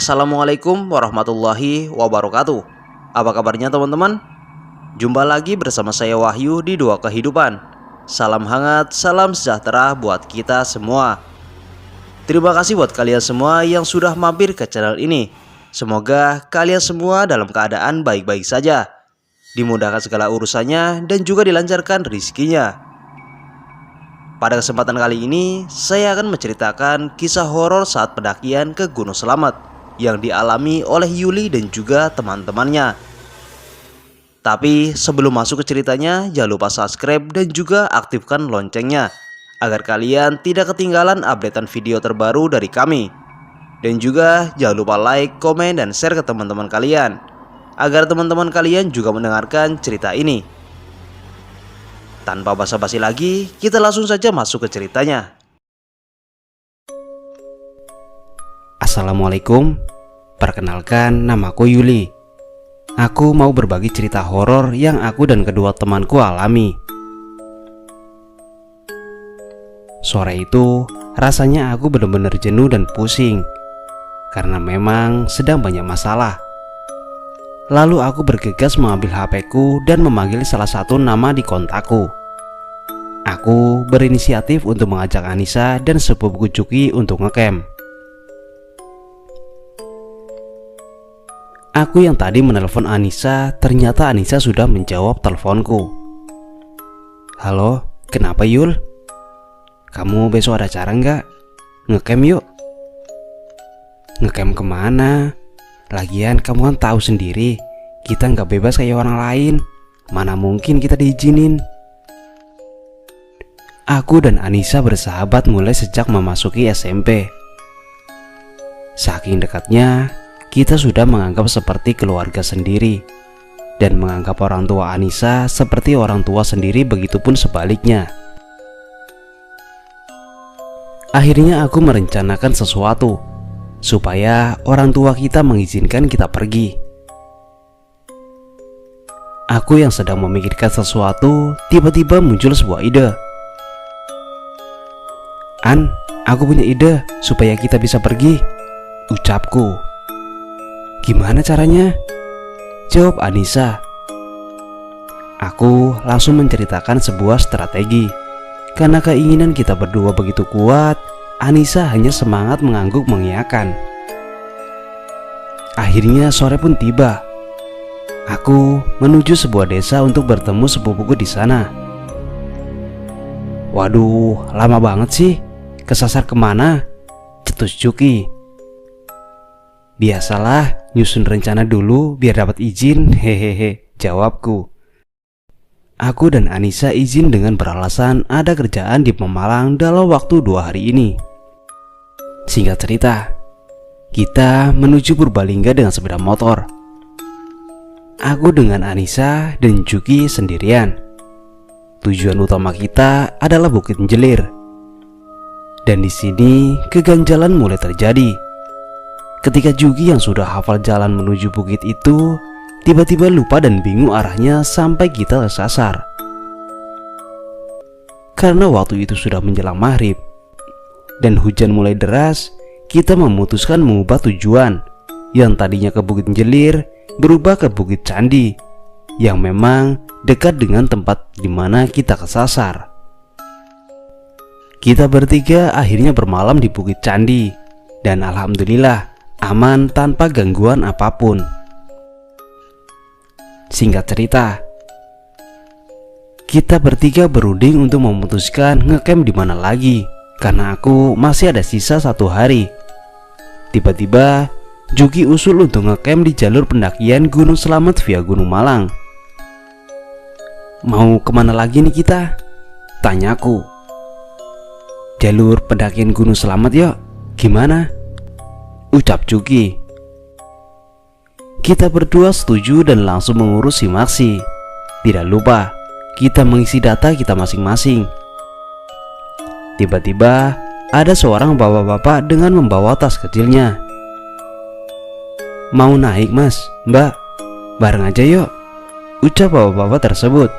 Assalamualaikum warahmatullahi wabarakatuh. Apa kabarnya teman-teman? Jumpa lagi bersama saya Wahyu di Dua Kehidupan. Salam hangat, salam sejahtera buat kita semua. Terima kasih buat kalian semua yang sudah mampir ke channel ini. Semoga kalian semua dalam keadaan baik-baik saja, dimudahkan segala urusannya dan juga dilancarkan rezekinya. Pada kesempatan kali ini, saya akan menceritakan kisah horor saat pendakian ke Gunung Slamet yang dialami oleh Yuli dan juga teman-temannya. Tapi sebelum masuk ke ceritanya, jangan lupa subscribe dan juga aktifkan loncengnya agar kalian tidak ketinggalan updatean video terbaru dari kami. Dan juga jangan lupa like, komen, dan share ke teman-teman kalian agar teman-teman kalian juga mendengarkan cerita ini. Tanpa basa-basi lagi, kita langsung saja masuk ke ceritanya. Assalamualaikum, perkenalkan namaku Yuli. Aku mau berbagi cerita horor yang aku dan kedua temanku alami. Sore itu, rasanya aku benar-benar jenuh dan pusing karena memang sedang banyak masalah. Lalu aku bergegas mengambil HP-ku dan memanggil salah satu nama di kontakku. Aku berinisiatif untuk mengajak Anissa dan sepupuku Juki untuk ngecamp. Aku yang tadi menelpon Anissa, ternyata Anissa sudah menjawab teleponku. Halo, kenapa Yul? Kamu besok ada acara nggak? Ngecamp yuk. Ngecamp kemana? Lagian kamu kan tahu sendiri, kita nggak bebas kayak orang lain. Mana mungkin kita diizinin? Aku dan Anissa bersahabat mulai sejak memasuki SMP. Saking dekatnya, kita sudah menganggap seperti keluarga sendiri dan menganggap orang tua Anissa seperti orang tua sendiri, begitupun sebaliknya. Akhirnya aku merencanakan sesuatu supaya orang tua kita mengizinkan kita pergi. Aku yang sedang memikirkan sesuatu, tiba-tiba muncul sebuah ide. An, aku punya ide supaya kita bisa pergi, ucapku. Gimana caranya? Jawab Anissa. Aku langsung menceritakan sebuah strategi. Karena keinginan kita berdua begitu kuat, Anissa hanya semangat mengangguk mengiyakan. Akhirnya sore pun tiba. Aku menuju sebuah desa untuk bertemu sepupuku di sana. Waduh, lama banget sih. Kesasar kemana? Cetus Juki. Biasalah, nyusun rencana dulu biar dapat izin, hehehe, jawabku. Aku dan Anissa izin dengan beralasan ada kerjaan di Pemalang dalam waktu 2 hari ini. Singkat cerita, kita menuju Purbalingga dengan sepeda motor. Aku dengan Anissa dan Juki sendirian. Tujuan utama kita adalah Bukit Menjelir. Dan di sini keganjalan mulai terjadi. Ketika Juki yang sudah hafal jalan menuju bukit itu tiba-tiba lupa dan bingung arahnya sampai kita tersasar. Karena waktu itu sudah menjelang maghrib dan hujan mulai deras, kita memutuskan mengubah tujuan yang tadinya ke Bukit Menjelir berubah ke Bukit Candi yang memang dekat dengan tempat di mana kita kesasar. Kita bertiga akhirnya bermalam di Bukit Candi dan alhamdulillah aman tanpa gangguan apapun. Singkat cerita, kita bertiga berunding untuk memutuskan ngecamp di mana lagi karena aku masih ada sisa 1 hari. Tiba-tiba Juki usul untuk ngecamp di jalur pendakian Gunung Slamet via Gunung Malang. Mau kemana lagi nih kita? Tanyaku. Jalur pendakian Gunung Slamet yuk, gimana? Ucap Juki. Kita berdua setuju dan langsung mengurus simaksi. Tidak lupa, kita mengisi data kita masing-masing. Tiba-tiba ada seorang bapak-bapak dengan membawa tas kecilnya. Mau naik mas, mbak? Bareng aja yuk, ucap bapak-bapak tersebut.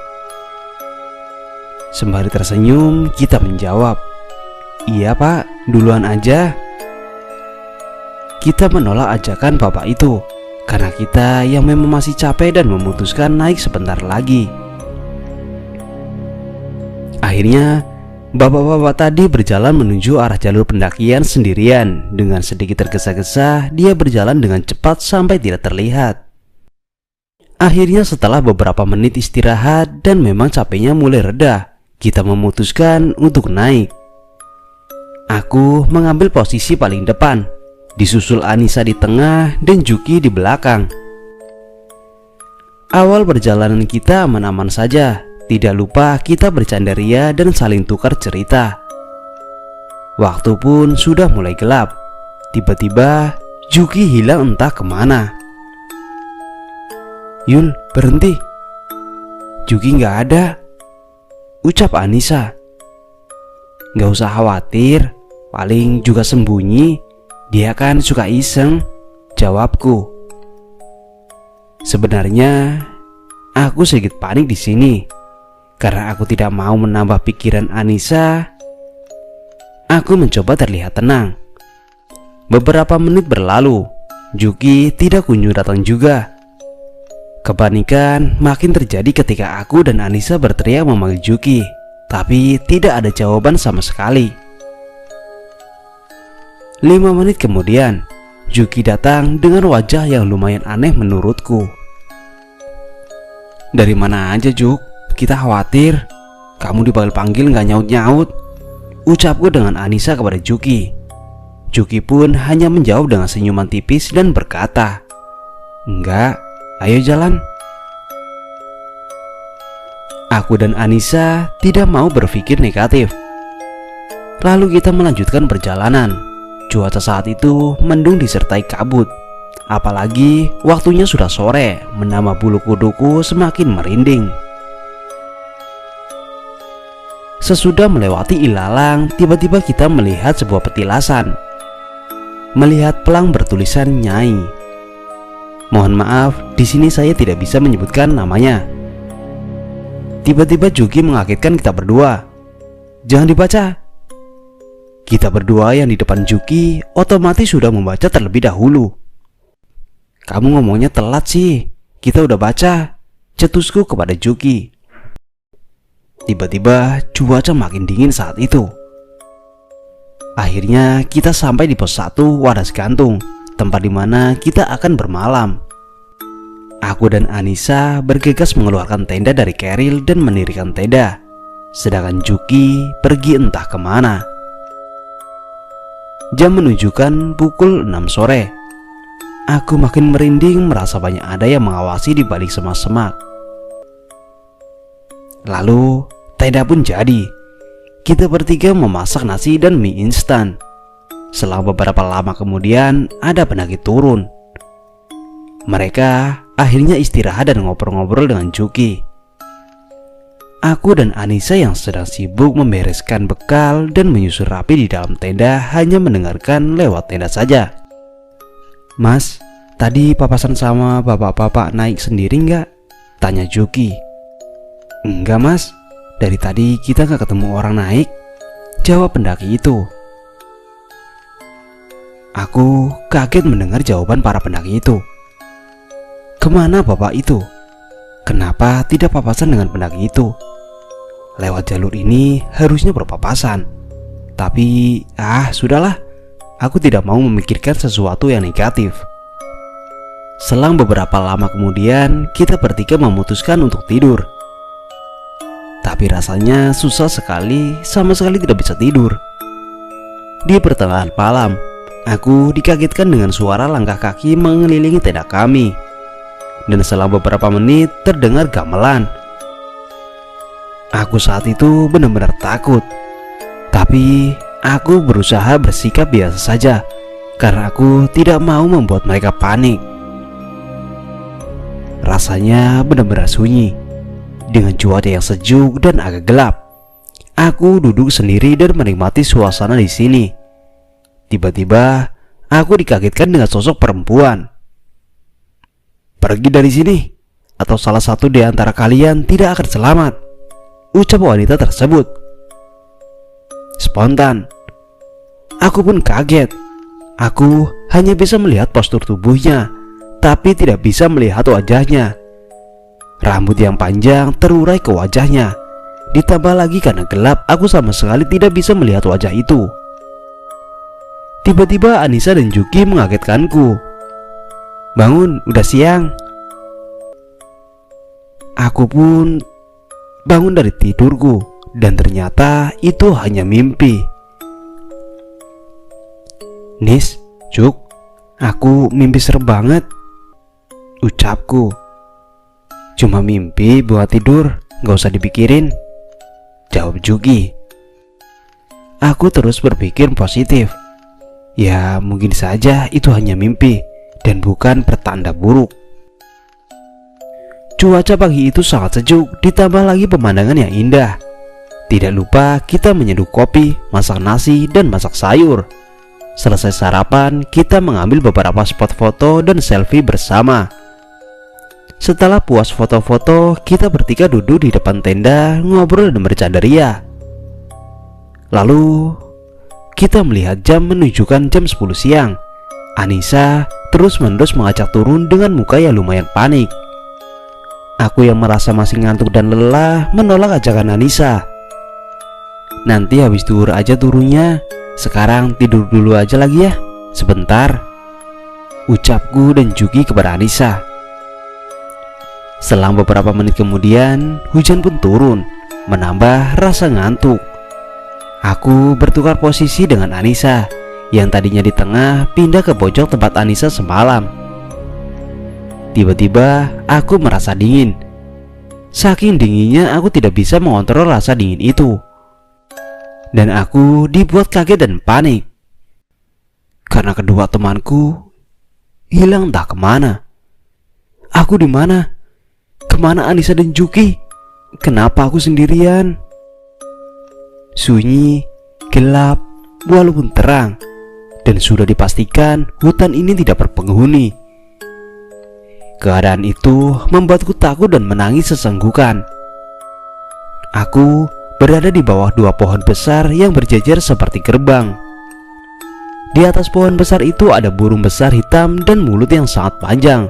Sembari tersenyum, kita menjawab, iya pak, duluan aja. kita menolak ajakan bapak itu karena kita yang memang masih capek dan memutuskan naik sebentar lagi. Akhirnya bapak-bapak tadi berjalan menuju arah jalur pendakian sendirian. Dengan sedikit tergesa-gesa, dia berjalan dengan cepat sampai tidak terlihat. Akhirnya setelah beberapa menit istirahat dan memang capeknya mulai reda, kita memutuskan untuk naik. Aku mengambil posisi paling depan, disusul Anissa di tengah dan Juki di belakang. Awal perjalanan kita aman-aman saja. Tidak lupa kita bercanda ria dan saling tukar cerita. Waktu pun sudah mulai gelap. Tiba-tiba Juki hilang entah kemana. "Yul, berhenti." "Juki nggak ada," ucap Anissa. "Nggak usah khawatir, paling juga sembunyi. Dia kan suka iseng," jawabku. Sebenarnya aku sedikit panik di sini. Karena aku tidak mau menambah pikiran Anissa, aku mencoba terlihat tenang. Beberapa menit berlalu, Juki tidak kunjung datang juga. Kepanikan makin terjadi ketika aku dan Anissa berteriak memanggil Juki, tapi tidak ada jawaban sama sekali. 5 menit kemudian, Juki datang dengan wajah yang lumayan aneh menurutku. "Dari mana aja, Juk? Kita khawatir. Kamu dipanggil-panggil gak nyaut-nyaut," ucapku dengan Anissa kepada Juki. Juki pun hanya menjawab dengan senyuman tipis dan berkata, "Enggak, ayo jalan." Aku dan Anissa tidak mau berpikir negatif. Lalu kita melanjutkan perjalanan. Cuaca saat itu mendung disertai kabut. Apalagi waktunya sudah sore, menambah bulu kuduku semakin merinding. Sesudah melewati ilalang, tiba-tiba kita melihat sebuah petilasan. Melihat pelang bertulisan Nyai. Mohon maaf, di sini saya tidak bisa menyebutkan namanya. Tiba-tiba Juki mengagetkan kita berdua. "Jangan dibaca." Kita berdua yang di depan Juki otomatis sudah membaca terlebih dahulu. "Kamu ngomongnya telat sih, kita udah baca," cetusku kepada Juki. Tiba-tiba cuaca makin dingin saat itu. Akhirnya kita sampai di pos 1 Wadas Gantung, tempat dimana kita akan bermalam. Aku dan Anissa bergegas mengeluarkan tenda dari keril dan mendirikan tenda, sedangkan Juki pergi entah kemana. Jam menunjukkan pukul 6 sore. Aku makin merinding merasa banyak ada yang mengawasi di balik semak-semak. Lalu tenda pun jadi. Kita bertiga memasak nasi dan mie instan. Selang beberapa lama kemudian ada pendaki turun. Mereka akhirnya istirahat dan ngobrol-ngobrol dengan Juki. Aku dan Anissa yang sedang sibuk membereskan bekal dan menyusun rapi di dalam tenda hanya mendengarkan lewat tenda saja. "Mas, tadi papasan sama bapak-bapak naik sendiri nggak?" tanya Juki. "Enggak mas, dari tadi kita gak ketemu orang naik," jawab pendaki itu. Aku kaget mendengar jawaban para pendaki itu. Kemana bapak itu? Kenapa tidak papasan dengan pendaki itu? Lewat jalur ini harusnya berpapasan. Tapi sudahlah, aku tidak mau memikirkan sesuatu yang negatif. Selang beberapa lama kemudian, kita bertiga memutuskan untuk tidur. Tapi rasanya susah sekali, sama sekali tidak bisa tidur. Di pertengahan malam, aku dikagetkan dengan suara langkah kaki mengelilingi tenda kami. Dan selang beberapa menit terdengar gamelan. Aku saat itu benar-benar takut. Tapi aku berusaha bersikap biasa saja, karena aku tidak mau membuat mereka panik. Rasanya benar-benar sunyi. Dengan cuaca yang sejuk dan agak gelap, aku duduk sendiri dan menikmati suasana di sini. Tiba-tiba, aku dikagetkan dengan sosok perempuan. "Pergi dari sini, atau salah satu di antara kalian tidak akan selamat," ucap wanita tersebut. Spontan, aku pun kaget. Aku hanya bisa melihat postur tubuhnya, tapi tidak bisa melihat wajahnya. Rambut yang panjang terurai ke wajahnya. Ditambah lagi karena gelap, aku sama sekali tidak bisa melihat wajah itu. Tiba-tiba Anissa dan Juki mengagetkanku. "Bangun, udah siang." Aku pun bangun dari tidurku, dan ternyata itu hanya mimpi. "Nis, Juk, aku mimpi serem banget," ucapku. "Cuma mimpi buat tidur, gak usah dipikirin," jawab Juki. Aku terus berpikir positif. Ya mungkin saja itu hanya mimpi dan bukan pertanda buruk. Cuaca pagi itu sangat sejuk, ditambah lagi pemandangan yang indah. Tidak lupa kita menyeduh kopi, masak nasi, dan masak sayur. Selesai sarapan, kita mengambil beberapa spot foto dan selfie bersama. Setelah puas foto-foto, kita bertiga duduk di depan tenda, ngobrol dan bercanda ria. Lalu, kita melihat jam menunjukkan jam 10 siang. Anissa terus-menerus mengajak turun dengan muka yang lumayan panik. Aku yang merasa masih ngantuk dan lelah menolak ajakan Anissa. "Nanti habis duhur aja turunnya, sekarang tidur dulu aja lagi ya, sebentar," ucapku dan Juki kepada Anissa. Selang beberapa menit kemudian, hujan pun turun, menambah rasa ngantuk. Aku bertukar posisi dengan Anissa, yang tadinya di tengah pindah ke pojok tempat Anissa semalam. Tiba-tiba aku merasa dingin. Saking dinginnya aku tidak bisa mengontrol rasa dingin itu. Dan aku dibuat kaget dan panik karena kedua temanku hilang entah kemana. Aku di mana? Kemana Anissa dan Juki? Kenapa aku sendirian? Sunyi, gelap, walaupun terang, dan sudah dipastikan hutan ini tidak berpenghuni. Keadaan itu membuatku takut dan menangis sesenggukan. Aku berada di bawah dua pohon besar yang berjejer seperti gerbang. Di atas pohon besar itu ada burung besar hitam dan mulut yang sangat panjang,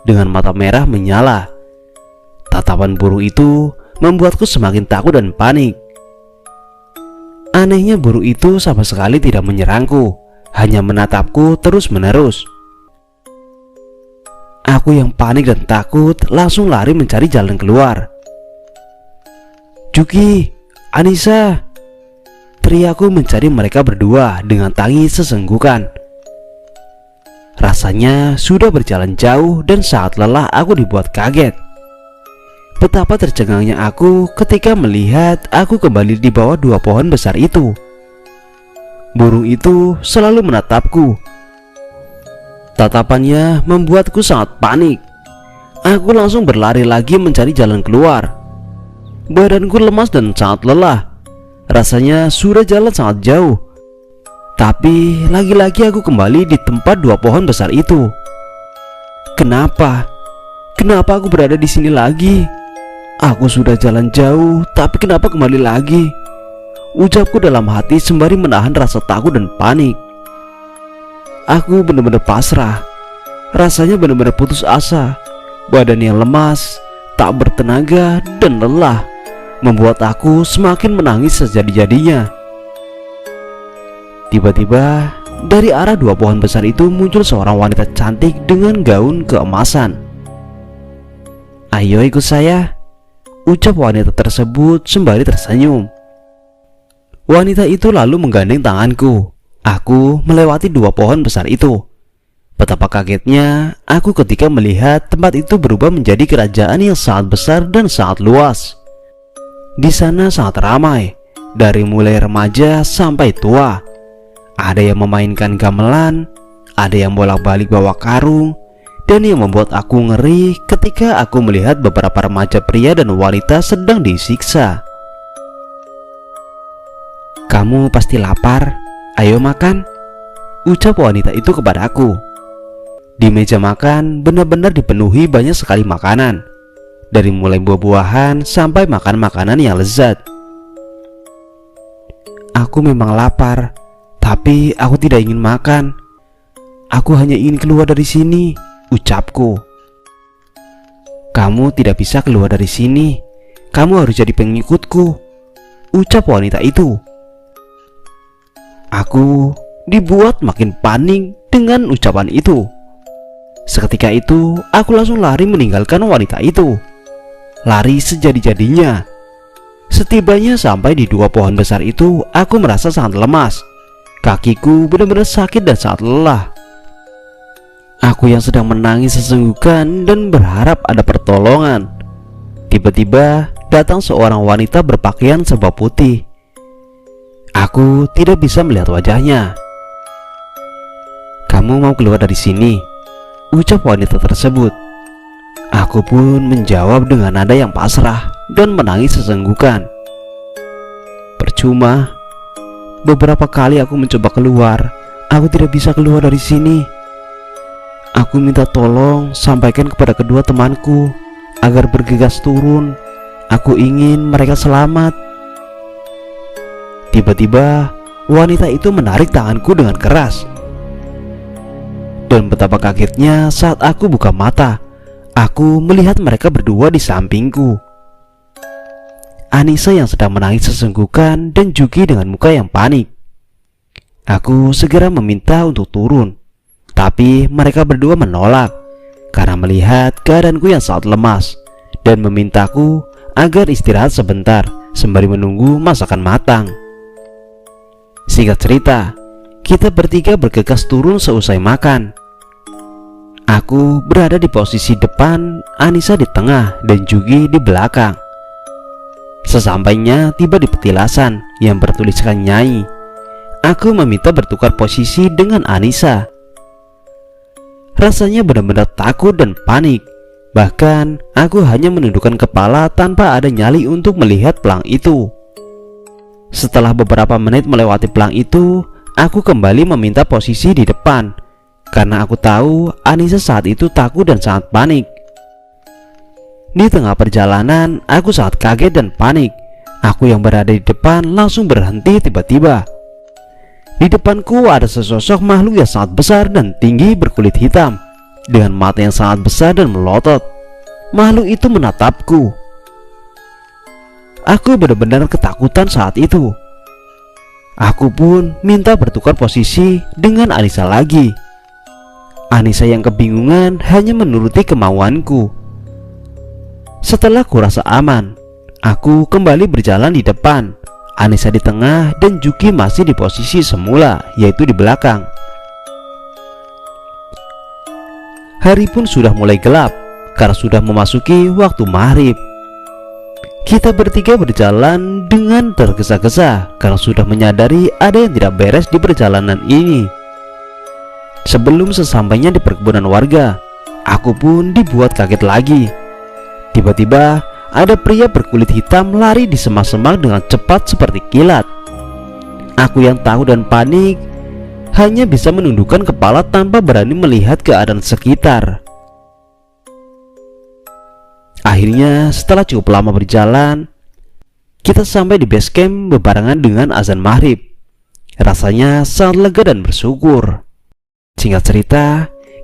dengan mata merah menyala. Tatapan burung itu membuatku semakin takut dan panik. Anehnya burung itu sama sekali tidak menyerangku, hanya menatapku terus-menerus. Aku yang panik dan takut langsung lari mencari jalan keluar. "Juki, Anissa!" teriakku mencari mereka berdua dengan tangis sesenggukan. Rasanya sudah berjalan jauh dan saat lelah aku dibuat kaget. Betapa tercengangnya aku ketika melihat aku kembali di bawah dua pohon besar itu. Burung itu selalu menatapku. Tatapannya membuatku sangat panik. Aku langsung berlari lagi mencari jalan keluar. Badanku lemas dan sangat lelah. Rasanya sudah jalan sangat jauh. Tapi lagi-lagi aku kembali di tempat dua pohon besar itu. Kenapa? Kenapa aku berada di sini lagi? Aku sudah jalan jauh, tapi kenapa kembali lagi? Ucapku dalam hati sembari menahan rasa takut dan panik. Aku benar-benar pasrah. Rasanya benar-benar putus asa. Badan yang lemas, tak bertenaga, dan lelah membuat aku semakin menangis sejadi-jadinya. Tiba-tiba dari arah dua pohon besar itu muncul seorang wanita cantik dengan gaun keemasan. "Ayo ikut saya," ucap wanita tersebut sembari tersenyum. Wanita itu lalu menggandeng tanganku. Aku melewati dua pohon besar itu. Betapa kagetnya aku ketika melihat tempat itu berubah menjadi kerajaan yang sangat besar dan sangat luas. Di sana sangat ramai, dari mulai remaja sampai tua. Ada yang memainkan gamelan, ada yang bolak-balik bawa karung, dan yang membuat aku ngeri ketika aku melihat beberapa remaja pria dan wanita sedang disiksa. "Kamu pasti lapar, ayo makan," ucap wanita itu kepada aku. Di meja makan benar-benar dipenuhi banyak sekali makanan, dari mulai buah-buahan sampai makan makanan yang lezat. Aku memang lapar, tapi aku tidak ingin makan. Aku hanya ingin keluar dari sini, ucapku. Kamu tidak bisa keluar dari sini. Kamu harus jadi pengikutku, ucap wanita itu. Aku dibuat makin panik dengan ucapan itu. Seketika itu, aku langsung lari meninggalkan wanita itu. Lari sejadi-jadinya. Setibanya sampai di dua pohon besar itu, aku merasa sangat lemas. Kakiku benar-benar sakit dan sangat lelah. Aku yang sedang menangis sesenggukan dan berharap ada pertolongan. Tiba-tiba datang seorang wanita berpakaian serba putih. Aku tidak bisa melihat wajahnya. "Kamu mau keluar dari sini?" ucap wanita tersebut. Aku pun menjawab dengan nada yang pasrah dan menangis sesenggukan. Percuma. Beberapa kali aku mencoba keluar, aku tidak bisa keluar dari sini. Aku minta tolong sampaikan kepada kedua temanku agar bergegas turun. Aku ingin mereka selamat. Tiba-tiba wanita itu menarik tanganku dengan keras. Dan betapa kagetnya saat aku buka mata, aku melihat mereka berdua di sampingku. Anissa yang sedang menangis sesenggukan dan Juki dengan muka yang panik. Aku segera meminta untuk turun, tapi mereka berdua menolak karena melihat keadaanku yang sangat lemas dan memintaku agar istirahat sebentar sembari menunggu masakan matang. Singkat cerita, kita bertiga bergegas turun seusai makan. Aku berada di posisi depan, Anissa di tengah dan Juki di belakang. Sesampainya tiba di petilasan yang bertuliskan Nyai, aku meminta bertukar posisi dengan Anissa. Rasanya benar-benar takut dan panik. Bahkan aku hanya menundukkan kepala tanpa ada nyali untuk melihat pelang itu. Setelah beberapa menit melewati pelang itu, aku kembali meminta posisi di depan karena aku tahu Anissa saat itu takut dan sangat panik. Di tengah perjalanan, aku sangat kaget dan panik. Aku yang berada di depan langsung berhenti tiba-tiba. Di depanku ada sesosok makhluk yang sangat besar dan tinggi berkulit hitam dengan mata yang sangat besar dan melotot. Makhluk itu menatapku. Aku benar-benar ketakutan saat itu. Aku pun minta bertukar posisi dengan Anissa lagi. Anissa yang kebingungan hanya menuruti kemauanku. Setelah kurasa aman, aku kembali berjalan di depan, Anissa di tengah dan Juki masih di posisi semula, yaitu di belakang. Hari pun sudah mulai gelap karena sudah memasuki waktu maghrib. Kita bertiga berjalan dengan tergesa-gesa karena sudah menyadari ada yang tidak beres di perjalanan ini. Sebelum sesampainya di perkebunan warga, aku pun dibuat kaget lagi. Tiba-tiba ada pria berkulit hitam lari di semak-semak dengan cepat seperti kilat. Aku yang tahu dan panik hanya bisa menundukkan kepala tanpa berani melihat keadaan sekitar. Akhirnya setelah cukup lama berjalan, kita sampai di base camp berbarengan dengan azan maghrib. Rasanya sangat lega dan bersyukur. Singkat cerita,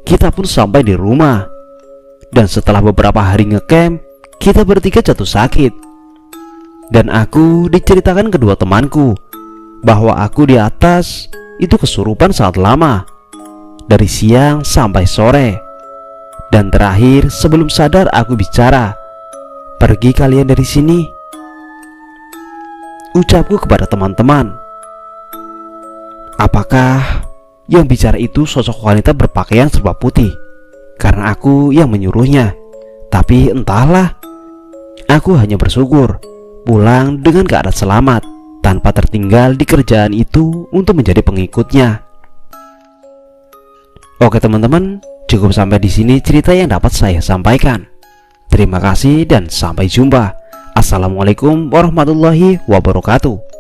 kita pun sampai di rumah. Dan setelah beberapa hari ngecamp, kita bertiga jatuh sakit. Dan aku diceritakan kedua temanku bahwa aku di atas itu kesurupan sangat lama, dari siang sampai sore. Dan terakhir sebelum sadar aku bicara, "Pergi kalian dari sini," ucapku kepada teman-teman. Apakah yang bicara itu sosok wanita berpakaian serba putih? Karena aku yang menyuruhnya. Tapi entahlah. Aku hanya bersyukur pulang dengan keadaan selamat tanpa tertinggal di kerjaan itu untuk menjadi pengikutnya. Oke teman-teman, cukup sampai di sini cerita yang dapat saya sampaikan. Terima kasih dan sampai jumpa. Assalamualaikum warahmatullahi wabarakatuh.